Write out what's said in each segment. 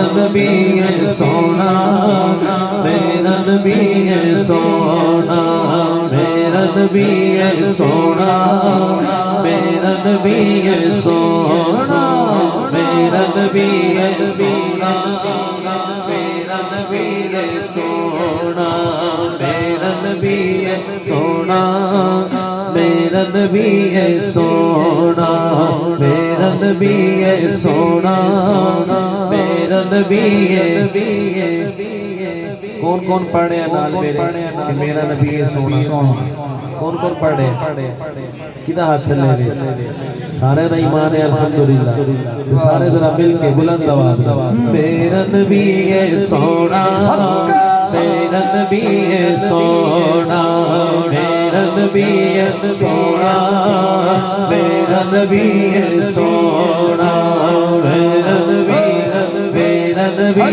میرا نبی ہے سونا، میرا نبی ہے سونا، میرا نبی ہے سونا، میرا نبی ہے سونا، میرا نبی ہے سونا، میرا نبی ہے سونا، میرا نبی ہے سونا، میرا نبی ہے سونا، میرا نبی ہے سونا، میرا نبی ہے۔ کون کون پڑھے ہیں نال میرے کہ میرا نبی ہے سونا؟ کون کون پڑھے؟ کدھا ہاتھ لے رہے؟ سارے دا ایمان ہے الحمدللہ، سارے ذرا مل کے بلند آواز میرا نبی ہے سونا، میرا نبی ہے سونا، میرا نبی ہے سونا، میرا نبی ہے سونا، میرا نبی، میرا نبی،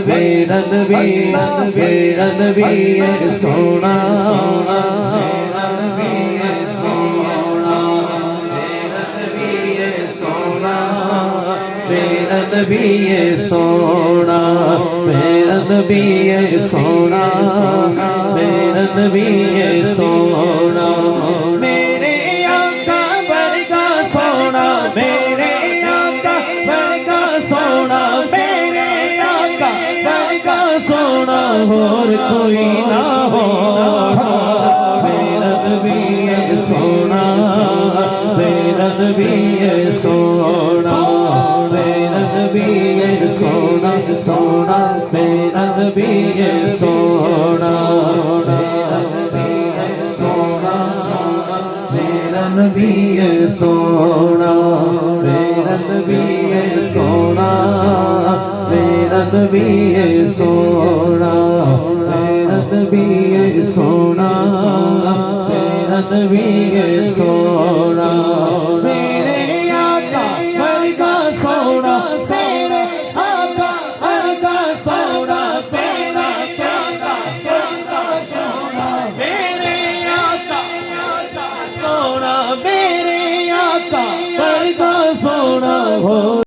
میرا نبی، میرا نبی ہے سونا، میرا نبی ہے سونا، میرا نبی ہے سونا، میرا نبی ہے سونا، میرا نبی ہے سونا، میرا نبی ہے سونا، میرے آقا برگا سونا، میرے آقا برگا سونا، میرے آقا برگا سونا، اور کوئی نہ ہو، میرا نبی ہے سونا، میرا نبی ہے سونا، میرا نبی ہے سونا، سونا، میرا نبی ہے سونا، میرا نبی ہے سونا، میرا نبی ہے سونا، میرا نبی ہے سونا، میرا نبی ہے سونا، میرا نبی ہے سونا، میرا نبی ہے سونا۔